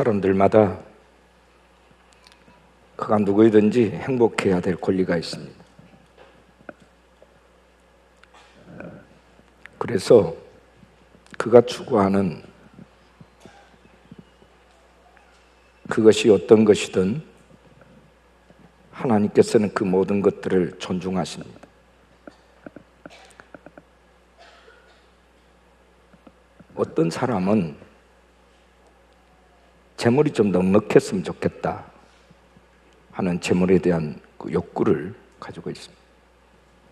사람들마다 그가 누구이든지 행복해야 될 권리가 있습니다. 그래서 그가 추구하는 그것이 어떤 것이든 하나님께서는 그 모든 것들을 존중하십니다. 어떤 사람은 재물이 좀 넉넉했으면 좋겠다 하는 재물에 대한 그 욕구를 가지고 있습니다.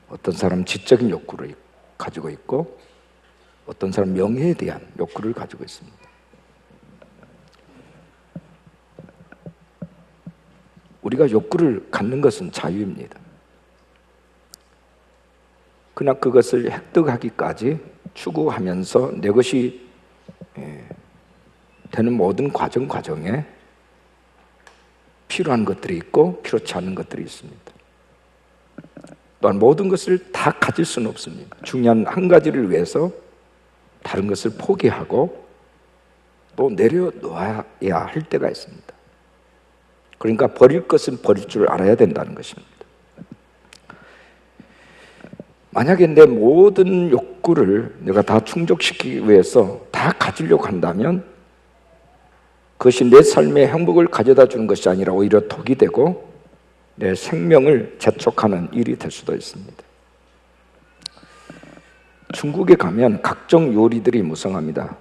어떤 사람은 지적인 욕구를 가지고 있고 어떤 사람은 명예에 대한 욕구를 가지고 있습니다. 우리가 욕구를 갖는 것은 자유입니다. 그러나 그것을 획득하기까지 추구하면서 내 것이 되는 모든 과정에 필요한 것들이 있고 필요치 않은 것들이 있습니다. 또한 모든 것을 다 가질 수는 없습니다. 중요한 한 가지를 위해서 다른 것을 포기하고 또 내려놓아야 할 때가 있습니다. 그러니까 버릴 것은 버릴 줄 알아야 된다는 것입니다. 만약에 내 모든 욕구를 내가 다 충족시키기 위해서 다 가지려고 한다면 그것이 내 삶의 행복을 가져다 주는 것이 아니라 오히려 독이 되고 내 생명을 재촉하는 일이 될 수도 있습니다. 중국에 가면 각종 요리들이 무성합니다.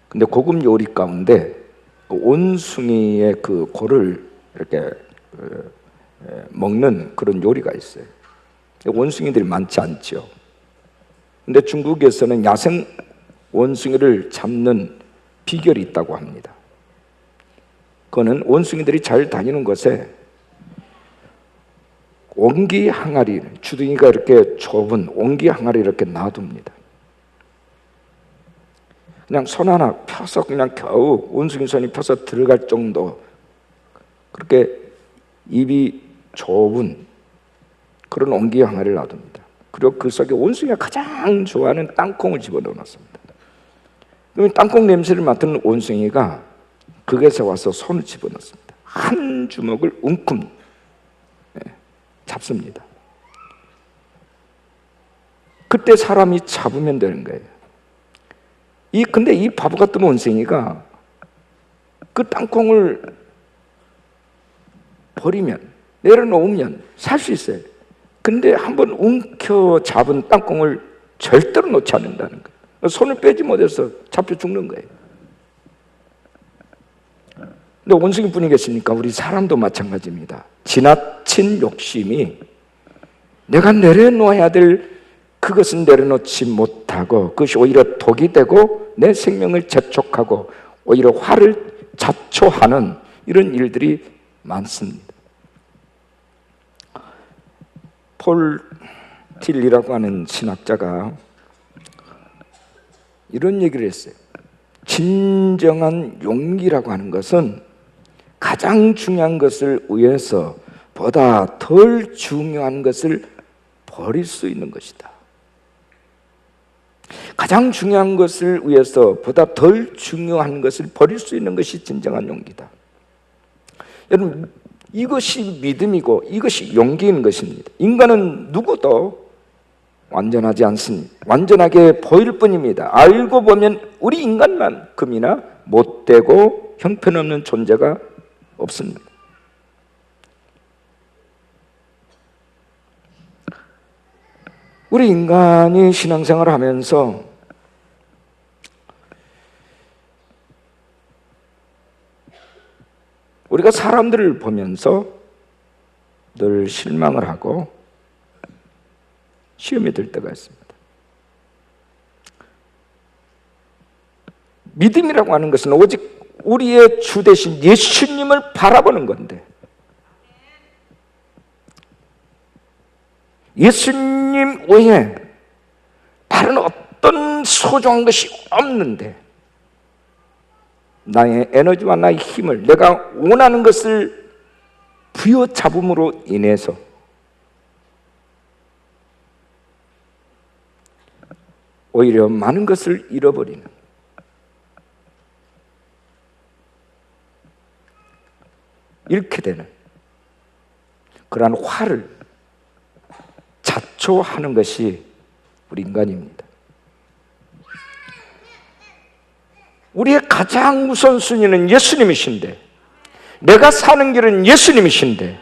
근데 고급 요리 가운데 온숭이의 그 골을 이렇게 먹는 그런 요리가 있어요. 원숭이들이 많지 않죠. 근데 중국에서는 야생 원숭이를 잡는 비결이 있다고 합니다. 그거는 원숭이들이 잘 다니는 곳에 옹기 항아리, 주둥이가 이렇게 좁은 옹기 항아리 이렇게 놔둡니다. 그냥 손 하나 펴서 그냥 겨우 원숭이 손이 펴서 들어갈 정도, 그렇게 입이 좁은 그런 옹기 항아리를 놔둡니다. 그리고 그 속에 원숭이가 가장 좋아하는 땅콩을 집어넣어 놨습니다. 그러면 땅콩 냄새를 맡은 원숭이가 그것에 와서 손을 집어넣습니다. 한 주먹을 웅큼 잡습니다. 그때 사람이 잡으면 되는 거예요. 근데 이 바보 같은 원숭이가 그 땅콩을 버리면, 내려놓으면 살 수 있어요. 근데 한번 움켜 잡은 땅콩을 절대로 놓지 않는다는 거예요. 손을 빼지 못해서 잡혀 죽는 거예요. 근데 원숭이뿐이겠습니까? 우리 사람도 마찬가지입니다. 지나친 욕심이 내가 내려놓아야 될 그것은 내려놓지 못하고 그것이 오히려 독이 되고 내 생명을 재촉하고 오히려 화를 자초하는 이런 일들이 많습니다. 폴 틸리라고 하는 신학자가 이런 얘기를 했어요. 진정한 용기라고 하는 것은 가장 중요한 것을 위해서 보다 덜 중요한 것을 버릴 수 있는 것이다. 가장 중요한 것을 위해서 보다 덜 중요한 것을 버릴 수 있는 것이 진정한 용기다. 여러분, 이것이 믿음이고 이것이 용기인 것입니다. 인간은 누구도 완전하지 않습니다. 완전하게 보일 뿐입니다. 알고 보면 우리 인간만큼이나 못되고 형편없는 존재가 없습니다. 우리 인간이 신앙생활을 하면서 우리가 사람들을 보면서 늘 실망을 하고 시험에 들 때가 있습니다. 믿음이라고 하는 것은 오직 우리의 주 대신 예수님을 바라보는 건데 예수님 외에 다른 어떤 소중한 것이 없는데 나의 에너지와 나의 힘을 내가 원하는 것을 부여잡음으로 인해서 오히려 많은 것을 잃어버리는 잃게 되는 그러한 화를 자초하는 것이 우리 인간입니다. 우리의 가장 우선순위는 예수님이신데, 내가 사는 길은 예수님이신데,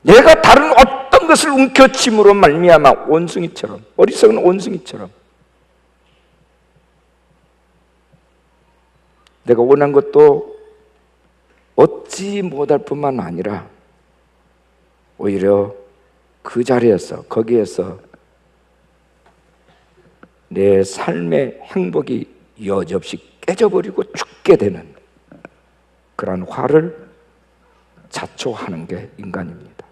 내가 다른 어떤 것을 움켜쥡으로 말미암아 원숭이처럼, 어리석은 원숭이처럼 내가 원한 것도 얻지 못할 뿐만 아니라 오히려 그 자리에서, 거기에서 내 삶의 행복이 여지없이 깨져버리고 죽게 되는 그러한 화를 자초하는 게 인간입니다.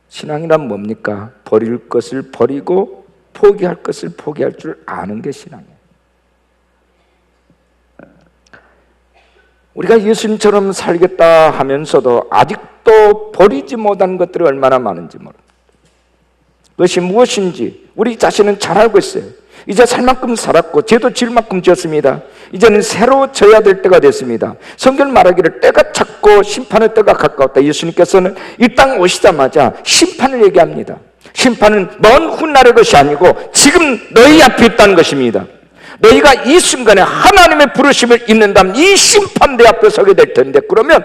신앙이란 뭡니까? 버릴 것을 버리고 포기할 것을 포기할 줄 아는 게 신앙이에요. 우리가 예수님처럼 살겠다 하면서도 아직도 버리지 못한 것들이 얼마나 많은지 모릅니다. 그것이 무엇인지 우리 자신은 잘 알고 있어요. 이제 살 만큼 살았고 죄도 질 만큼 지었습니다. 이제는 새로 져야 될 때가 됐습니다. 성경 말하기를 때가 찼고 심판의 때가 가까웠다. 예수님께서는 이 땅 오시자마자 심판을 얘기합니다. 심판은 먼 훗날의 것이 아니고 지금 너희 앞에 있다는 것입니다. 너희가 이 순간에 하나님의 부르심을 입는다면 이 심판대 앞에 서게 될 텐데, 그러면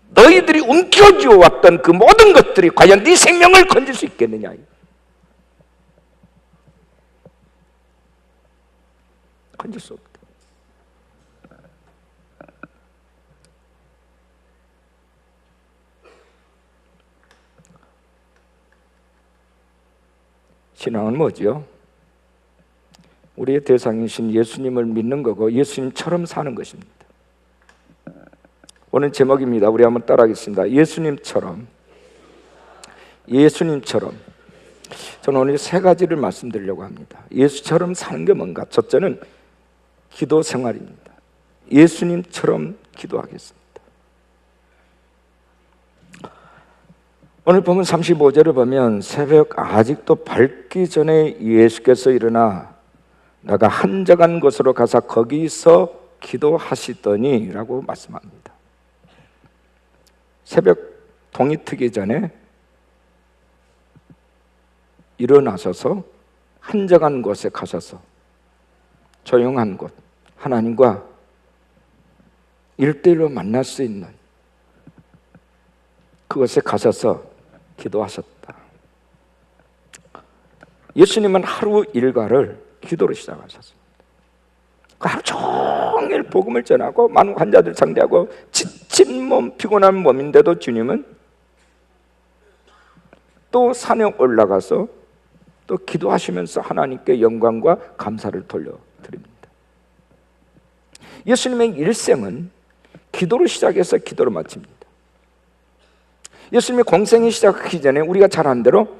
너희들이 움켜쥐어 왔던 그 모든 것들이 과연 네 생명을 건질 수 있겠느냐. 건질 수 없다. 신앙은 뭐죠? 우리의 대상이신 예수님을 믿는 거고 예수님처럼 사는 것입니다. 오늘 제목입니다. 우리 한번 따라하겠습니다. 예수님처럼. 예수님처럼. 저는 오늘 세 가지를 말씀드리려고 합니다. 예수처럼 사는 게 뭔가? 첫째는 기도 생활입니다. 예수님처럼 기도하겠습니다. 오늘 보면 35절을 보면 새벽 아직도 밝기 전에 예수께서 일어나 나가 한적한 곳으로 가서 거기서 기도하시더니 라고 말씀합니다. 새벽 동이 트기 전에 일어나셔서 한적한 곳에 가셔서 조용한 곳, 하나님과 1:1로 만날 수 있는 그곳에 가셔서 기도하셨다. 예수님은 하루 일과를 기도로 시작하셨습니다. 하루 종일 복음을 전하고 많은 환자들 상대하고 지친 몸, 피곤한 몸인데도 주님은 또 산에 올라가서 또 기도하시면서 하나님께 영광과 감사를 돌려드립니다. 예수님의 일생은 기도로 시작해서 기도로 마칩니다. 예수님의 공생이 시작하기 전에 우리가 잘 아는 대로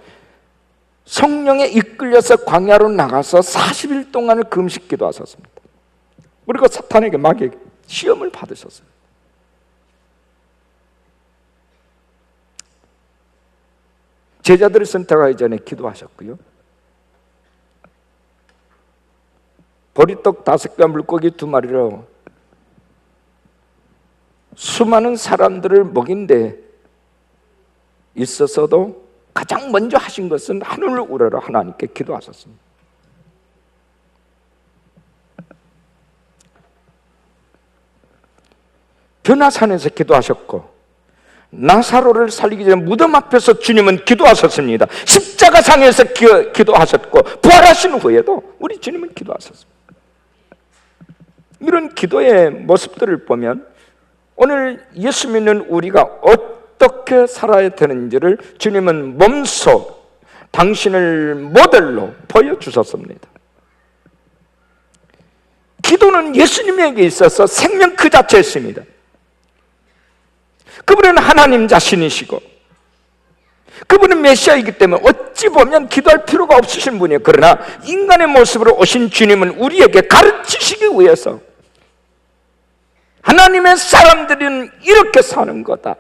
성령에 이끌려서 광야로 나가서 40일 동안을 금식 기도하셨습니다. 그리고 사탄에게 마귀에게 시험을 받으셨어요. 제자들을 선택하기 전에 기도하셨고요. 보리떡 5개와 물고기 2마리로 수많은 사람들을 먹인 데 있어서도 가장 먼저 하신 것은 하늘을 우러러 하나님께 기도하셨습니다. 변화산에서 기도하셨고, 나사로를 살리기 전에 무덤 앞에서 주님은 기도하셨습니다. 십자가상에서 기도하셨고, 부활하신 후에도 우리 주님은 기도하셨습니다. 이런 기도의 모습들을 보면 오늘 예수 믿는 우리가 어떻게 살아야 되는지를 주님은 몸소 당신을 모델로 보여주셨습니다. 기도는 예수님에게 있어서 생명 그 자체였습니다. 그분은 하나님 자신이시고 그분은 메시아이기 때문에 어찌 보면 기도할 필요가 없으신 분이에요. 그러나 인간의 모습으로 오신 주님은 우리에게 가르치시기 위해서 하나님의 사람들은 이렇게 사는 거다.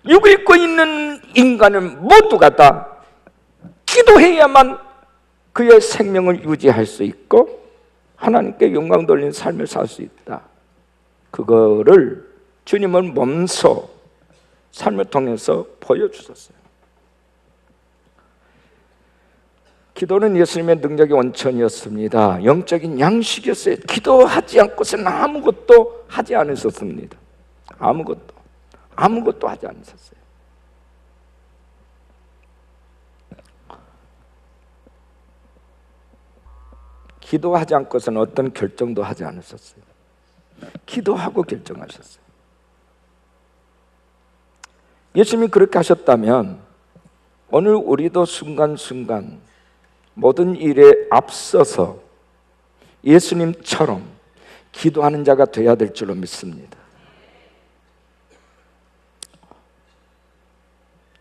육을 입고 있는 인간은 모두가 다 기도해야만 그의 생명을 유지할 수 있고 하나님께 영광 돌리는 삶을 살 수 있다. 그거를 주님은 몸소 삶을 통해서 보여주셨어요. 기도는 예수님의 능력의 원천이었습니다. 영적인 양식이었어요. 기도하지 않고서는 아무것도 하지 않으셨습니다. 아무것도 하지 않으셨어요. 기도하지 않고서는 어떤 결정도 하지 않으셨어요. 기도하고 결정하셨어요. 예수님이 그렇게 하셨다면 오늘 우리도 순간순간 모든 일에 앞서서 예수님처럼 기도하는 자가 되어야 될 줄로 믿습니다.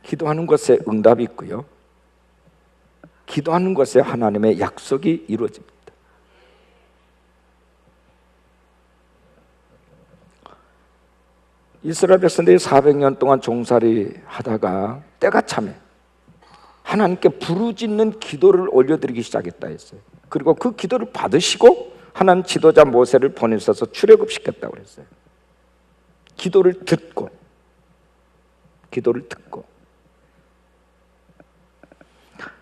기도하는 것에 응답이 있고요, 기도하는 것에 하나님의 약속이 이루어집니다. 이스라엘 백성들이 400년 동안 종살이 하다가 때가 차면 하나님께 부르짖는 기도를 올려드리기 시작했다 했어요. 그리고 그 기도를 받으시고 하나님 지도자 모세를 보내셔서 출애굽시켰다고 그랬어요. 기도를 듣고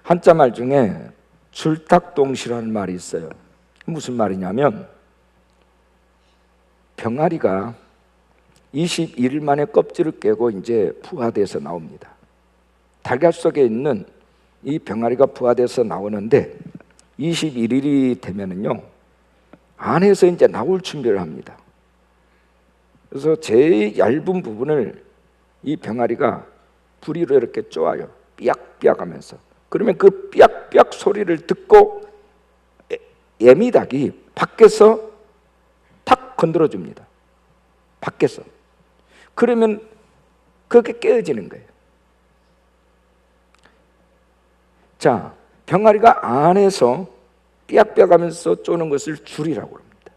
한자말 중에 줄탁동시라는 말이 있어요. 무슨 말이냐면 병아리가 21일 만에 껍질을 깨고 이제 부화돼서 나옵니다. 달걀 속에 있는 이 병아리가 부화돼서 나오는데 21일이 되면은요, 안에서 이제 나올 준비를 합니다. 그래서 제일 얇은 부분을 이 병아리가 부리로 이렇게 쪼아요. 삐약삐약 하면서. 그러면 그 삐약삐약 소리를 듣고 애미닭이 밖에서 탁 건드려줍니다. 밖에서. 그러면 그게 깨어지는 거예요. 자, 병아리가 안에서 삐약삐약 하면서 쪼는 것을 줄이라고 합니다.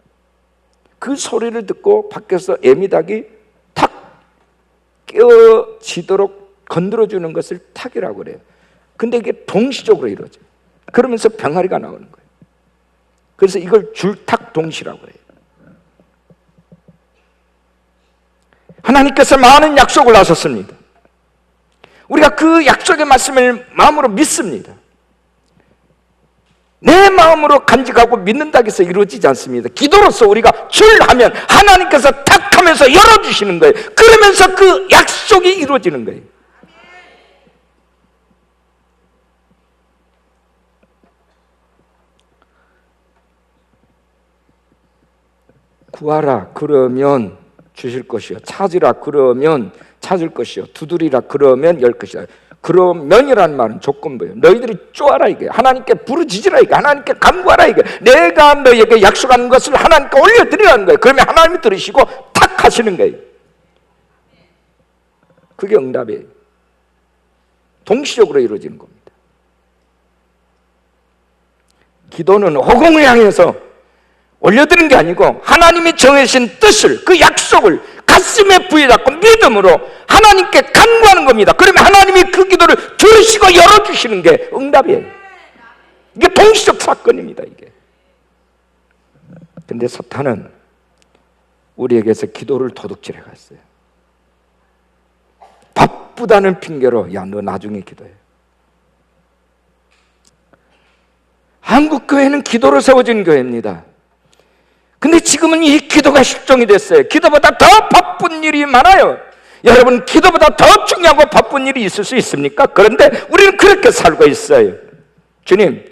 그 소리를 듣고 밖에서 애미닭이 탁 깨어지도록 건드려주는 것을 탁이라고 그래요. 근데 이게 동시적으로 이루어져요. 그러면서 병아리가 나오는 거예요. 그래서 이걸 줄탁동시라고 해요. 하나님께서 많은 약속을 하셨습니다. 우리가 그 약속의 말씀을 마음으로 믿습니다. 내 마음으로 간직하고 믿는다고 해서 이루어지지 않습니다. 기도로서 우리가 줄하면 하나님께서 탁 하면서 열어주시는 거예요. 그러면서 그 약속이 이루어지는 거예요. 구하라 그러면 주실 것이요, 찾으라 그러면 찾을 것이요, 두드리라 그러면 열 것이다. 그러면이라는 말은 조건부예요. 너희들이 쪼아라 이게, 하나님께 부르짖으라 이게, 하나님께 간구하라 이게, 내가 너희에게 약속한 것을 하나님께 올려드리라는 거예요. 그러면 하나님이 들으시고 탁 하시는 거예요. 그게 응답이에요. 동시적으로 이루어지는 겁니다. 기도는 허공을 향해서 올려드리는 게 아니고 하나님이 정해진 뜻을, 그 약속을 가슴에 부여잡고 믿음으로 하나님께 간구하는 겁니다. 그러면 하나님이 그 기도를 들으시고 열어주시는 게 응답이에요. 이게 동시적 사건입니다. 이게. 근데 사탄은 우리에게서 기도를 도둑질해 갔어요. 바쁘다는 핑계로, 야, 너 나중에 기도해. 한국 교회는 기도로 세워진 교회입니다. 근데 지금은 이 기도가 실종이 됐어요. 기도보다 더 바쁜 일이 많아요. 여러분, 기도보다 더 중요하고 바쁜 일이 있을 수 있습니까? 그런데 우리는 그렇게 살고 있어요. 주님,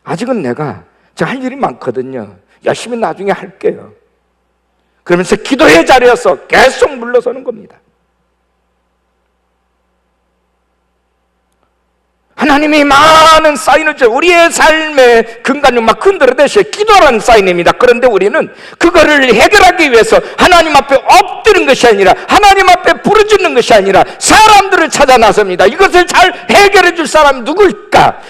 아직은 내가 할 일이 많거든요. 열심히 나중에 할게요. 그러면서 기도의 자리에서 계속 물러서는 겁니다. 하나님이 많은 사인을 줘. 우리의 삶의 근간을 막 흔들어대셔. 기도라는 사인입니다. 그런데 우리는 그거를 해결하기 위해서 하나님 앞에 엎드는 것이 아니라, 하나님 앞에 부르짖는 것이 아니라 사람들을 찾아 나섭니다. 이것을 잘 해결해 줄 사람이 누굴까?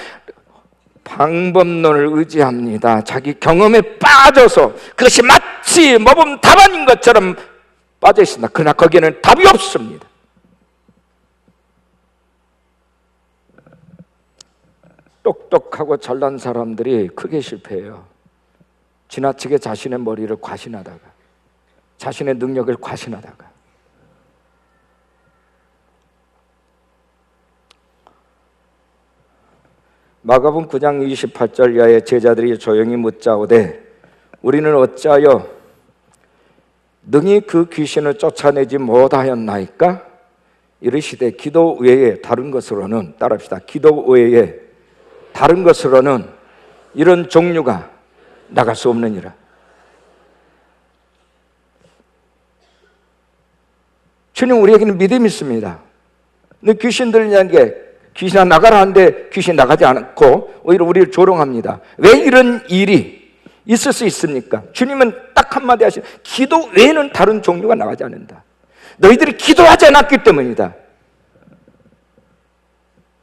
방법론을 의지합니다. 자기 경험에 빠져서 그것이 마치 모범 답안인 것처럼 빠져 있습니다. 그러나 거기에는 답이 없습니다. 똑똑하고 잘난 사람들이 크게 실패해요. 지나치게 자신의 머리를 과신하다가, 자신의 능력을 과신하다가, 마가복음 9장 28절 이하에 제자들이 조용히 묻자오되 우리는 어찌하여 능히 그 귀신을 쫓아내지 못하였나이까? 이르시되 기도 외에 다른 것으로는, 따라합시다, 기도 외에 다른 것으로는 이런 종류가 나갈 수 없느니라. 주님, 우리에게는 믿음이 있습니다. 근데 귀신 들리는 게 귀신아 나가라 하는데 귀신 나가지 않고 오히려 우리를 조롱합니다. 왜 이런 일이 있을 수 있습니까? 주님은 딱 한마디 하시는, 기도 외에는 다른 종류가 나가지 않는다. 너희들이 기도하지 않았기 때문이다.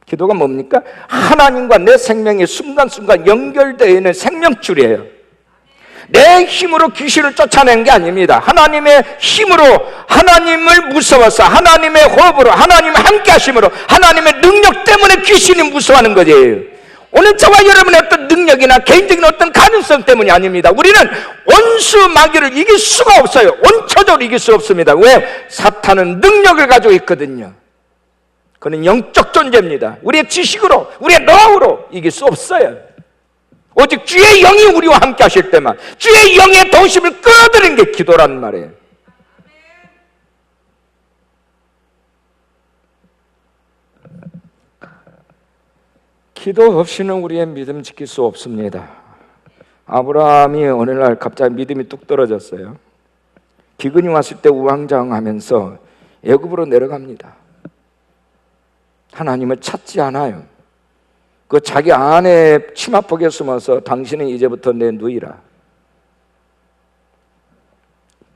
기도가 뭡니까? 하나님과 내 생명이 순간순간 연결되어 있는 생명줄이에요. 내 힘으로 귀신을 쫓아낸 게 아닙니다. 하나님의 힘으로, 하나님을 무서워서, 하나님의 호흡으로, 하나님의 함께 하심으로, 하나님의 능력 때문에 귀신이 무서워하는 거예요. 오늘 저와 여러분의 어떤 능력이나 개인적인 어떤 가능성 때문이 아닙니다. 우리는 원수 마귀를 이길 수가 없어요. 원초적으로 이길 수 없습니다. 왜? 사탄은 능력을 가지고 있거든요. 그는 영적 존재입니다. 우리의 지식으로, 우리의 노하우로 이길 수 없어요. 오직 주의 영이 우리와 함께 하실 때만, 주의 영의 도심을 끌어들이는 게 기도란 말이에요. 기도 없이는 우리의 믿음 지킬 수 없습니다. 아브라함이 어느 날 갑자기 믿음이 뚝 떨어졌어요. 기근이 왔을 때 우왕좌왕하면서 애굽으로 내려갑니다. 하나님을 찾지 않아요. 그 자기 아내 치마폭에 숨어서 당신은 이제부터 내 누이라.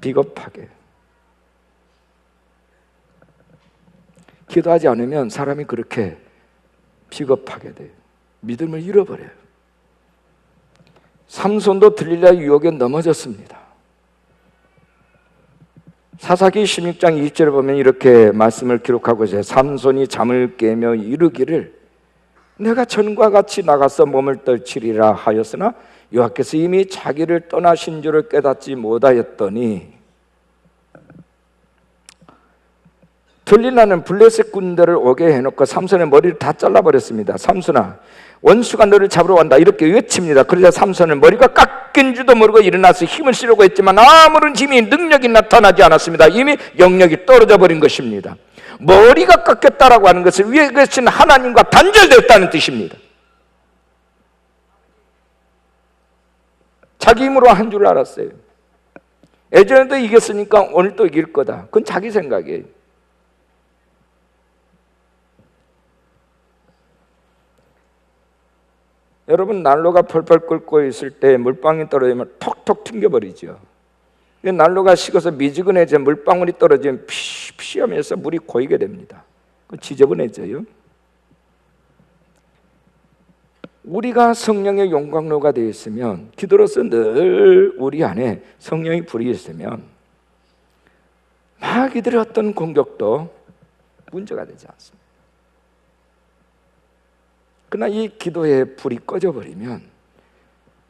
비겁하게. 기도하지 않으면 사람이 그렇게 비겁하게 돼요. 믿음을 잃어버려요. 삼손도 들릴라 유혹에 넘어졌습니다. 사사기 16장 20절에 보면 이렇게 말씀을 기록하고 있어요. 삼손이 잠을 깨며 이르기를 내가 전과 같이 나가서 몸을 떨치리라 하였으나 여호와께서 이미 자기를 떠나신 줄을 깨닫지 못하였더니 들릴라는 블레셋 군대를 오게 해놓고 삼손의 머리를 다 잘라버렸습니다. 삼손아, 원수가 너를 잡으러 간다 이렇게 외칩니다. 그러자 삼손은 머리가 깎인 줄도 모르고 일어나서 힘을 쓰려고 했지만 아무런 힘이, 능력이 나타나지 않았습니다. 이미 영역이 떨어져 버린 것입니다. 머리가 깎였다라고 하는 것은 위에 계신 하나님과 단절되었다는 뜻입니다. 자기 힘으로 한 줄 알았어요. 예전에도 이겼으니까 오늘 또 이길 거다. 그건 자기 생각이에요. 여러분, 난로가 펄펄 끓고 있을 때 물방울이 떨어지면 톡톡 튕겨버리죠. 난로가 식어서 미지근해져 물방울이 떨어지면 피시 하면서 물이 고이게 됩니다. 지저분해져요. 우리가 성령의 용광로가 되어 있으면, 기도로서 늘 우리 안에 성령이 불이 있으면 마귀들의 어떤 공격도 문제가 되지 않습니다. 그러나 이 기도의 불이 꺼져버리면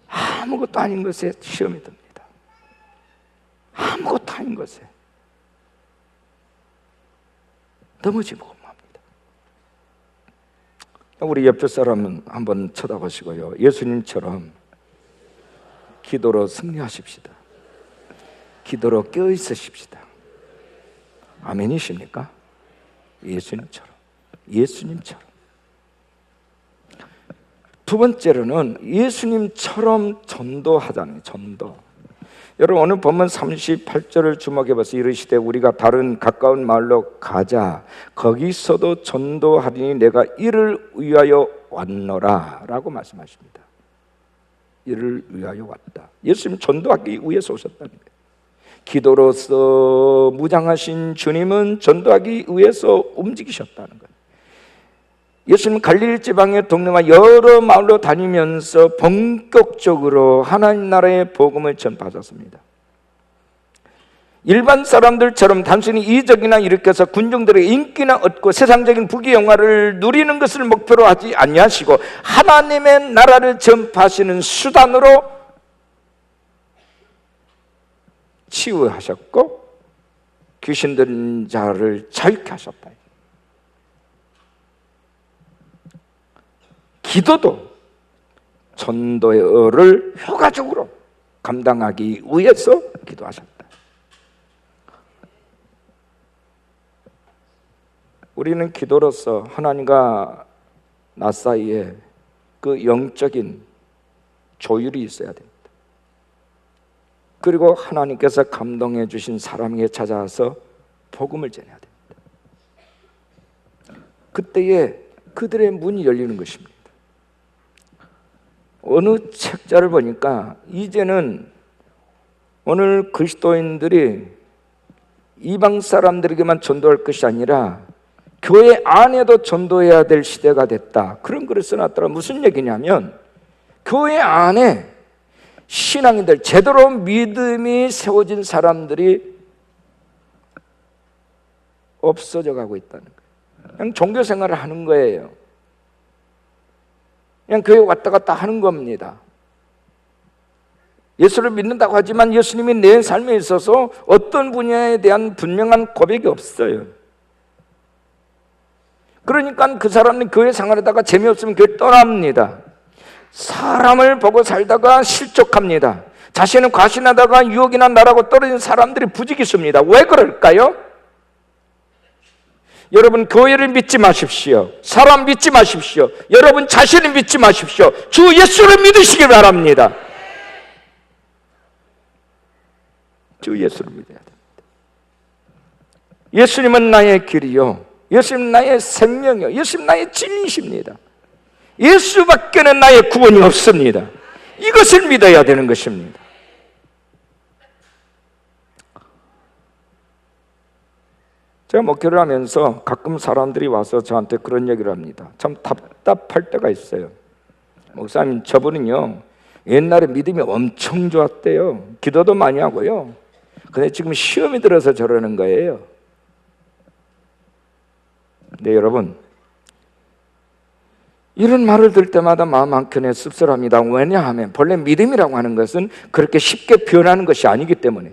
아무것도 아닌 것에 시험이 듭니다. 아무것도 아닌 것에 넘어지고 맙니다. 우리 옆에 사람은 한번 쳐다보시고요, 예수님처럼 기도로 승리하십시다. 기도로 깨어있으십시다. 아멘이십니까? 예수님처럼. 두 번째로는 예수님처럼 전도하자는 전도. 여러분, 오늘 본문 38절을 주목해 봐서 이르시되 우리가 다른 가까운 마을로 가자. 거기서도 전도하리니 내가 이를 위하여 왔노라 라고 말씀하십니다. 이를 위하여 왔다. 예수님 전도하기 위해서 오셨다는 거예요. 기도로서 무장하신 주님은 전도하기 위해서 움직이셨다는 거예요. 예수님은 갈릴리 지방의 동네와 여러 마을로 다니면서 본격적으로 하나님 나라의 복음을 전파하셨습니다. 일반 사람들처럼 단순히 이적이나 일으켜서 군중들의 인기나 얻고 세상적인 부귀 영화를 누리는 것을 목표로 하지 아니하시고 하나님의 나라를 전파하시는 수단으로 치유하셨고 귀신 들린 자를 자유케 하셨다. 기도도 전도의 을을 효과적으로 감당하기 위해서 기도하셨다. 우리는 기도로서 하나님과 나 사이에 그 영적인 조율이 있어야 됩니다. 그리고 하나님께서 감동해 주신 사람에게 찾아와서 복음을 전해야 됩니다. 그때에 그들의 문이 열리는 것입니다. 어느 책자를 보니까 이제는 오늘 그리스도인들이 이방 사람들에게만 전도할 것이 아니라 교회 안에도 전도해야 될 시대가 됐다. 그런 글을 써놨더라. 무슨 얘기냐면 교회 안에 신앙인들, 제대로 믿음이 세워진 사람들이 없어져 가고 있다는 거예요. 그냥 종교 생활을 하는 거예요. 그냥 교회 왔다 갔다 하는 겁니다. 예수를 믿는다고 하지만 예수님이 내 삶에 있어서 어떤 분야에 대한 분명한 고백이 없어요. 그러니까 그 사람은 교회 생활하다가 재미없으면 교회 떠납니다. 사람을 보고 살다가 실족합니다. 자신은 과신하다가 유혹이나 나라고 떨어진 사람들이 부지기수입니다. 왜 그럴까요? 여러분, 교회를 믿지 마십시오. 사람 믿지 마십시오. 여러분 자신을 믿지 마십시오. 주 예수를 믿으시기 바랍니다. 주 예수를 믿어야 됩니다. 예수님은 나의 길이요, 예수님은 나의 생명이요, 예수님은 나의 진리이십니다. 예수밖에는 나의 구원이 없습니다. 이것을 믿어야 되는 것입니다. 제가 목회를 하면서 가끔 사람들이 와서 저한테 그런 얘기를 합니다. 참 답답할 때가 있어요. 목사님, 저분은요 옛날에 믿음이 엄청 좋았대요. 기도도 많이 하고요. 근데 지금 시험이 들어서 저러는 거예요. 네, 여러분, 이런 말을 들을 때마다 마음 한켠에 씁쓸합니다. 왜냐하면 본래 믿음이라고 하는 것은 그렇게 쉽게 변하는 것이 아니기 때문에.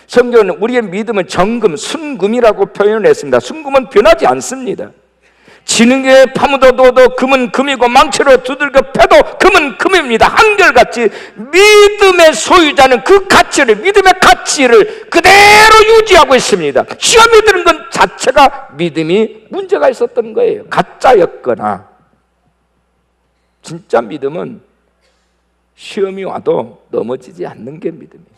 성경은 우리의 믿음은 정금, 순금이라고 표현을 했습니다. 순금은 변하지 않습니다. 진흙에 파묻어둬도 금은 금이고 망치로 두들겨 패도 금은 금입니다. 한결같이 믿음의 소유자는 그 가치를, 믿음의 가치를 그대로 유지하고 있습니다. 시험이 드는 건 자체가 믿음이 문제가 있었던 거예요. 가짜였거나. 진짜 믿음은 시험이 와도 넘어지지 않는 게 믿음이에요.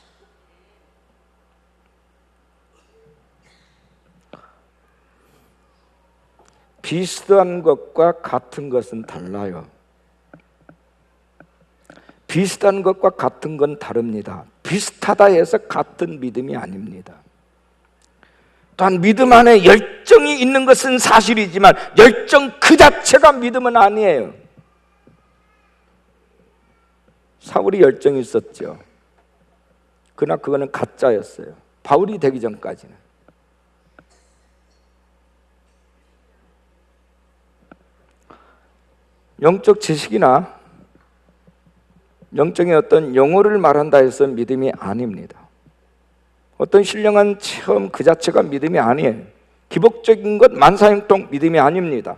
비슷한 것과 같은 것은 달라요. 비슷한 것과 같은 건 다릅니다. 비슷하다 해서 같은 믿음이 아닙니다. 또한 믿음 안에 열정이 있는 것은 사실이지만 열정 그 자체가 믿음은 아니에요. 사울이 열정이 있었죠. 그러나 그거는 가짜였어요. 바울이 되기 전까지는. 영적 지식이나 영적인 어떤 용어를 말한다 해서 믿음이 아닙니다. 어떤 신령한 체험 그 자체가 믿음이 아니에요. 기복적인 것 만사형통 믿음이 아닙니다.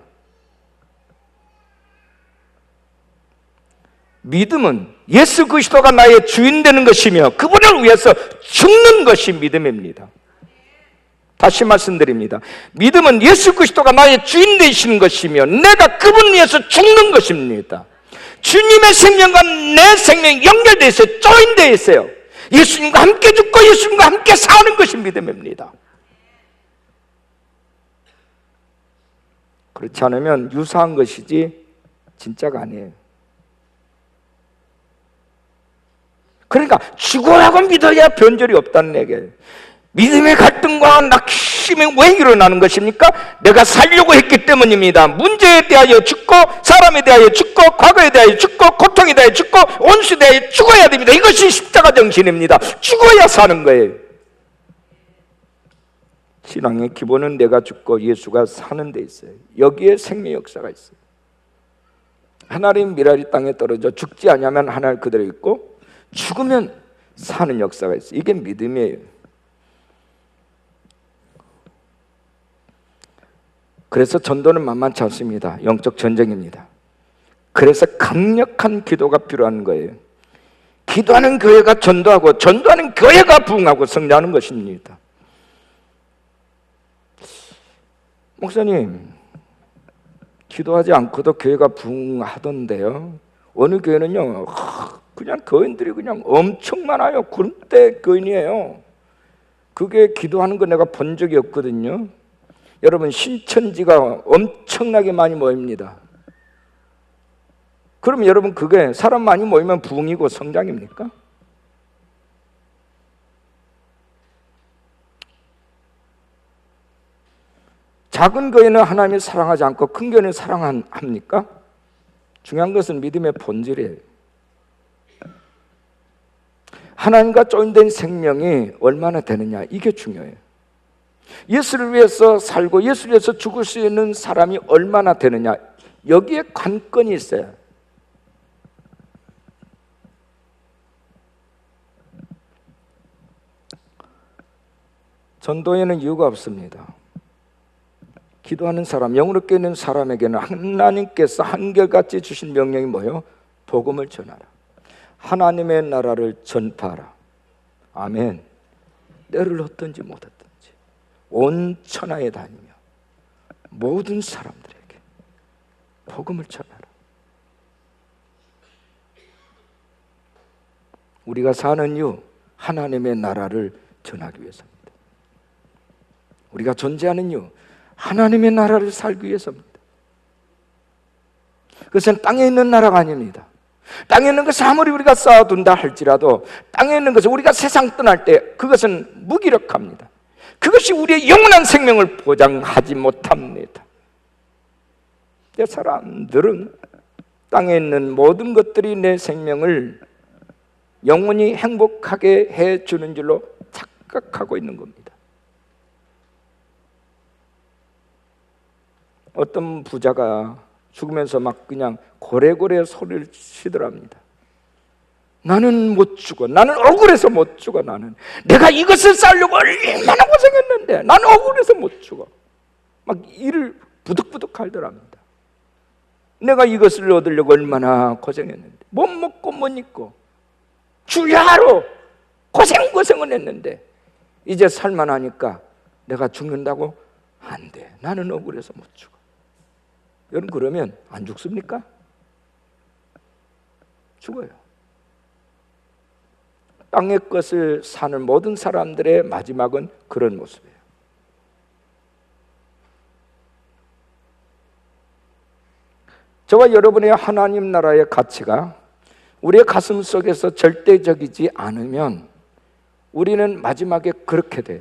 믿음은 예수 그리스도가 나의 주인 되는 것이며 그분을 위해서 죽는 것이 믿음입니다. 다시 말씀드립니다. 믿음은 예수 그리스도가 나의 주인 되시는 것이며 내가 그분을 위해서 죽는 것입니다. 주님의 생명과 내 생명이 연결되어 있어요. 조인되어 있어요. 예수님과 함께 죽고 예수님과 함께 사는 것이 믿음입니다. 그렇지 않으면 유사한 것이지 진짜가 아니에요. 그러니까 죽어야고 믿어야 변절이 없다는 얘기예요. 믿음의 갈등과 낙심이 왜 일어나는 것입니까? 내가 살려고 했기 때문입니다. 문제에 대하여 죽고, 사람에 대하여 죽고, 과거에 대하여 죽고, 고통에 대하여 죽고, 원수에 대하여 죽어야 됩니다. 이것이 십자가 정신입니다. 죽어야 사는 거예요. 신앙의 기본은 내가 죽고 예수가 사는 데 있어요. 여기에 생명 역사가 있어요. 하나님 미랄이 땅에 떨어져 죽지 않으면 하늘 그대로 있고 죽으면 사는 역사가 있어요. 이게 믿음이에요. 그래서 전도는 만만치 않습니다. 영적 전쟁입니다. 그래서 강력한 기도가 필요한 거예요. 기도하는 교회가 전도하고 전도하는 교회가 부흥하고 성장하는 것입니다. 목사님, 기도하지 않고도 교회가 부흥하던데요. 어느 교회는요, 그냥 교인들이 그냥 엄청 많아요. 군대 교인이에요. 그게 기도하는 거 내가 본 적이 없거든요. 여러분, 신천지가 엄청나게 많이 모입니다. 그럼 여러분, 그게 사람 많이 모이면 부흥이고 성장입니까? 작은 교회는 하나님을 사랑하지 않고 큰 교회는 사랑합니까? 중요한 것은 믿음의 본질이에요. 하나님과 조인된 생명이 얼마나 되느냐, 이게 중요해요. 예수를 위해서 살고 예수를 위해서 죽을 수 있는 사람이 얼마나 되느냐, 여기에 관건이 있어요. 전도에는 이유가 없습니다. 기도하는 사람, 영으로 깨는 사람에게는 하나님께서 한결같이 주신 명령이 뭐예요? 복음을 전하라. 하나님의 나라를 전파하라. 아멘. 때를 얻든지 못 얻든지 온 천하에 다니며 모든 사람들에게 복음을 전하라. 우리가 사는 이유, 하나님의 나라를 전하기 위해서입니다. 우리가 존재하는 이유, 하나님의 나라를 살기 위해서입니다. 그것은 땅에 있는 나라가 아닙니다. 땅에 있는 것을 아무리 우리가 쌓아둔다 할지라도 땅에 있는 것을 우리가 세상 떠날 때 그것은 무기력합니다. 그것이 우리의 영원한 생명을 보장하지 못합니다. 사람들은 땅에 있는 모든 것들이 내 생명을 영원히 행복하게 해주는 줄로 착각하고 있는 겁니다. 어떤 부자가 죽으면서 막 그냥 고래고래 소리를 치더랍니다. 나는 못 죽어. 나는 억울해서 못 죽어. 나는 내가 이것을 쌓으려고 얼마나 고생했는데 나는 억울해서 못 죽어. 막 이를 부득부득 할더랍니다. 내가 이것을 얻으려고 얼마나 고생했는데, 못 먹고 못 입고 주야로 고생을 했는데 이제 살만하니까 내가 죽는다고? 안 돼. 나는 억울해서 못 죽어. 여러분, 그러면 안 죽습니까? 죽어요. 땅의 것을 사는 모든 사람들의 마지막은 그런 모습이에요. 저와 여러분의 하나님 나라의 가치가 우리의 가슴 속에서 절대적이지 않으면 우리는 마지막에 그렇게 돼요.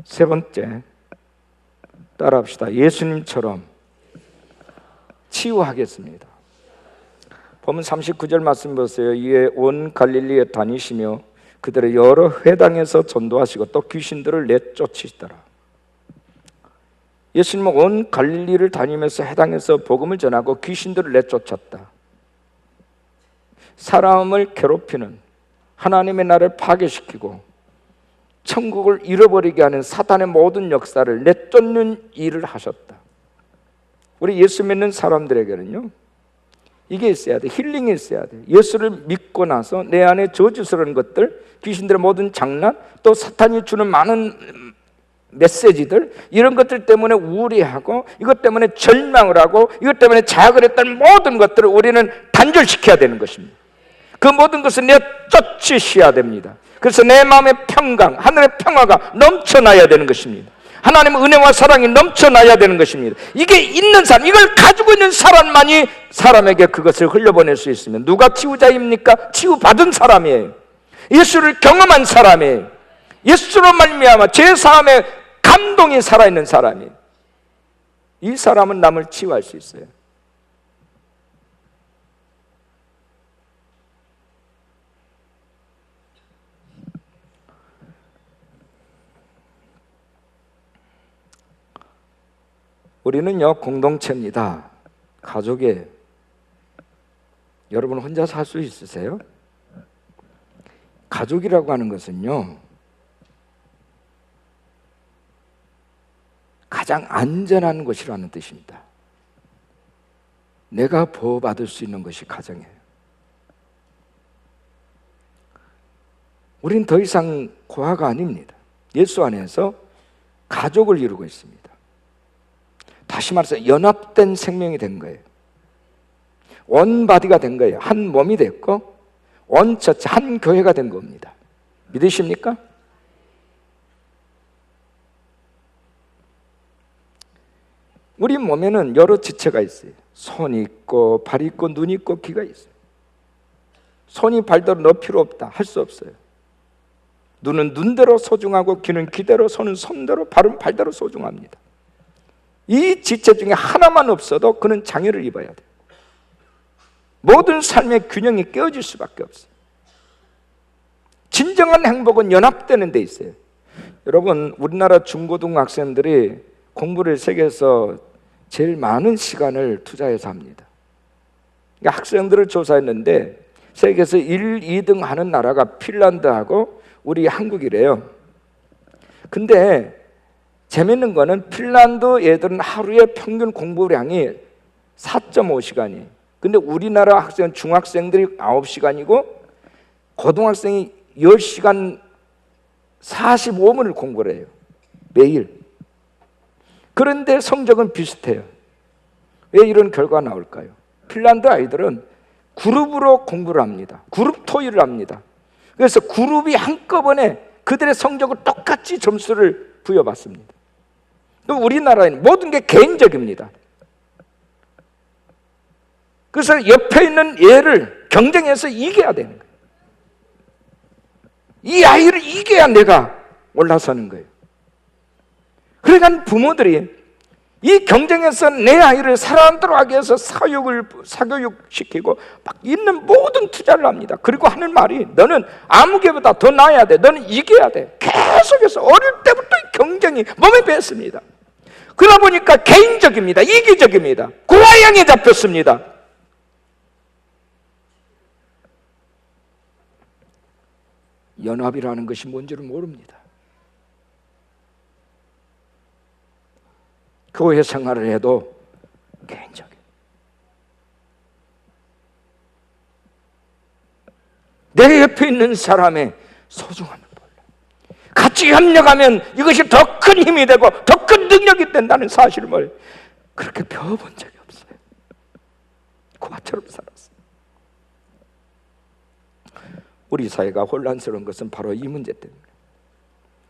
세 번째, 따라합시다. 예수님처럼 치유하겠습니다. 보면 39절 말씀 보세요. 이에 온 갈릴리에 다니시며 그들의 여러 회당에서 전도하시고 또 귀신들을 내쫓으시더라. 예수님은 온 갈릴리를 다니면서 회당에서 복음을 전하고 귀신들을 내쫓았다. 사람을 괴롭히는, 하나님의 나라를 파괴시키고 천국을 잃어버리게 하는 사탄의 모든 역사를 내쫓는 일을 하셨다. 우리 예수 믿는 사람들에게는요, 이게 있어야 돼. 힐링이 있어야 돼. 예수를 믿고 나서 내 안에 저주스러운 것들, 귀신들의 모든 장난, 또 사탄이 주는 많은 메시지들, 이런 것들 때문에 우울해하고 이것 때문에 절망을 하고 이것 때문에 자학을 했던 모든 것들을 우리는 단절시켜야 되는 것입니다. 그 모든 것을 내쫓으셔야 됩니다. 그래서 내 마음의 평강, 하늘의 평화가 넘쳐나야 되는 것입니다. 하나님의 은혜와 사랑이 넘쳐나야 되는 것입니다. 이게 있는 사람, 이걸 가지고 있는 사람만이 사람에게 그것을 흘려보낼 수 있으면, 누가 치유자입니까? 치유받은 사람이에요. 예수를 경험한 사람이에요. 예수로 말미암아 제사함의 감동이 살아있는 사람이에요. 이 사람은 남을 치유할 수 있어요. 우리는요, 공동체입니다. 가족이에요. 여러분 혼자 살 수 있으세요? 가족이라고 하는 것은요, 가장 안전한 곳이라는 뜻입니다. 내가 보호받을 수 있는 것이 가정이에요. 우린 더 이상 고아가 아닙니다. 예수 안에서 가족을 이루고 있습니다. 다시 말해서 연합된 생명이 된 거예요. 원바디가 된 거예요. 한 몸이 됐고 원처치, 한 교회가 된 겁니다. 믿으십니까? 우리 몸에는 여러 지체가 있어요. 손이 있고 발이 있고 눈이 있고 귀가 있어요. 손이 발대로 너 필요 없다 할 수 없어요. 눈은 눈대로 소중하고 귀는 귀대로, 손은 손대로, 발은 발대로 소중합니다. 이 지체 중에 하나만 없어도 그는 장애를 입어야 돼요. 모든 삶의 균형이 깨어질 수밖에 없어요. 진정한 행복은 연합되는 데 있어요. 여러분, 우리나라 중고등학생들이 공부를 세계에서 제일 많은 시간을 투자해서 합니다. 그러니까 학생들을 조사했는데 세계에서 1, 2등 하는 나라가 핀란드하고 우리 한국이래요. 근데 재밌는 거는 핀란드 애들은 하루에 평균 공부량이 4.5시간이에요. 근데 우리나라 학생, 중학생들이 9시간이고 고등학생이 10시간 45분을 공부를 해요. 매일. 그런데 성적은 비슷해요. 왜 이런 결과가 나올까요? 핀란드 아이들은 그룹으로 공부를 합니다. 그룹 토의를 합니다. 그래서 그룹이 한꺼번에 그들의 성적을 똑같이 점수를 부여받습니다. 또 우리나라에는 모든 게 개인적입니다. 그래서 옆에 있는 얘를 경쟁해서 이겨야 되는 거예요. 이 아이를 이겨야 내가 올라서는 거예요. 그러니까 부모들이 이 경쟁에서 내 아이를 살아남도록 하기 위해서 사교육시키고 막 있는 모든 투자를 합니다. 그리고 하는 말이 너는 아무 개보다 더 나아야 돼. 너는 이겨야 돼. 계속해서 어릴 때부터 경쟁이 몸에 배었습니다. 그러다 보니까 개인적입니다. 이기적입니다. 고아양에 잡혔습니다. 연합이라는 것이 뭔지를 모릅니다. 교회 생활을 해도 개인적이에요. 내 옆에 있는 사람의 소중함을 몰라. 같이 협력하면 이것이 더 큰 힘이 되고 더 큰 능력이 된다는 사실을 몰라요. 그렇게 배워본 적이 없어요. 고아처럼 살았어요. 우리 사회가 혼란스러운 것은 바로 이 문제 때문에.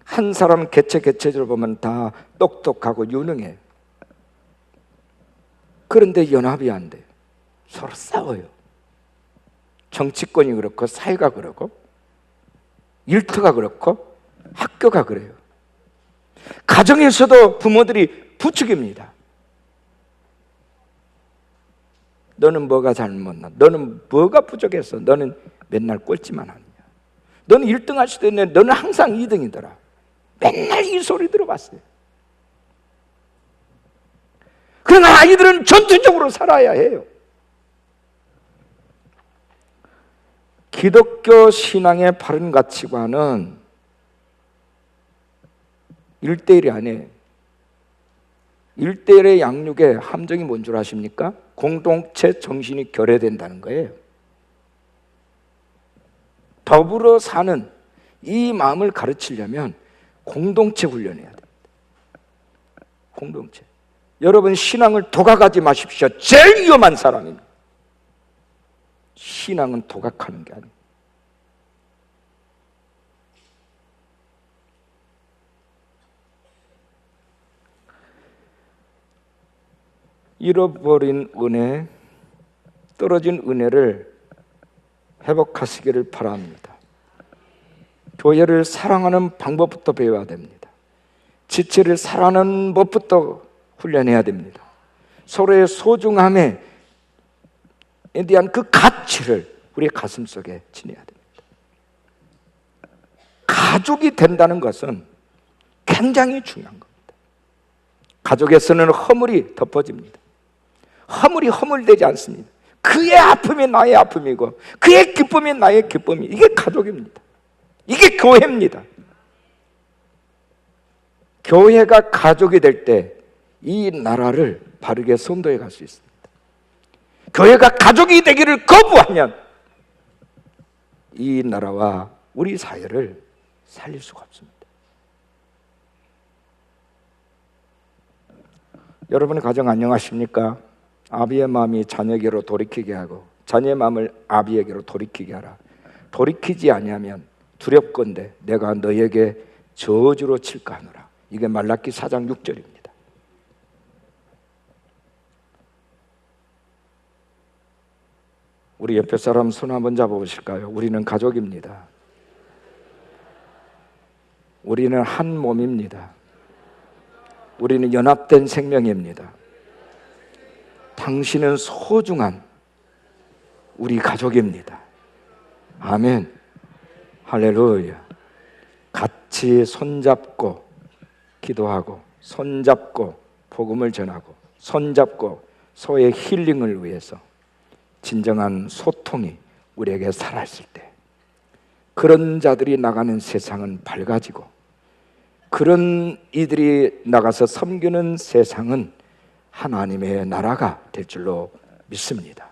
한 사람 개체적으로 보면 다 똑똑하고 유능해요. 그런데 연합이 안 돼요. 서로 싸워요. 정치권이 그렇고 사회가 그렇고 일터가 그렇고 학교가 그래요. 가정에서도 부모들이 부추깁니다. 너는 뭐가 잘못나? 너는 뭐가 부족했어? 너는 맨날 꼴찌만 하느냐? 너는 1등 할 수도 있는데 너는 항상 2등이더라. 맨날 이 소리 들어봤어요. 그러나 아이들은 전투적으로 살아야 해요. 기독교 신앙의 바른 가치관은 1대1이 아니에요. 1대1의 양육의 함정이 뭔 줄 아십니까? 공동체 정신이 결여된다는 거예요. 더불어 사는 이 마음을 가르치려면 공동체 훈련해야 됩니다. 공동체. 여러분 신앙을 도각하지 마십시오. 제일 위험한 사람입니다. 신앙은 도각하는 게 아니에요. 잃어버린 은혜, 떨어진 은혜를 회복하시기를 바랍니다. 교회를 사랑하는 방법부터 배워야 됩니다. 지체를 사랑하는 법부터 훈련해야 됩니다. 서로의 소중함에 대한 그 가치를 우리 가슴 속에 지녀야 됩니다. 가족이 된다는 것은 굉장히 중요한 겁니다. 가족에서는 허물이 덮어집니다. 허물이 허물되지 않습니다. 그의 아픔이 나의 아픔이고 그의 기쁨이 나의 기쁨이, 이게 가족입니다. 이게 교회입니다. 교회가 가족이 될 때 이 나라를 바르게 선도해 갈 수 있습니다. 교회가 가족이 되기를 거부하면 이 나라와 우리 사회를 살릴 수가 없습니다. 여러분의 가정 안녕하십니까? 아비의 마음이 자녀에게로 돌이키게 하고 자녀의 마음을 아비에게로 돌이키게 하라. 돌이키지 아니하면 두렵건대 내가 너에게 저주로 칠까 하노라. 이게 말라기 4장 6절입니다. 우리 옆에 사람 손 한번 잡아보실까요? 우리는 가족입니다. 우리는 한 몸입니다. 우리는 연합된 생명입니다. 당신은 소중한 우리 가족입니다. 아멘. 할렐루야. 같이 손잡고 기도하고 손잡고 복음을 전하고 손잡고 소의 힐링을 위해서 진정한 소통이 우리에게 살아있을 때 그런 자들이 나가는 세상은 밝아지고 그런 이들이 나가서 섬기는 세상은 하나님의 나라가 될 줄로 믿습니다.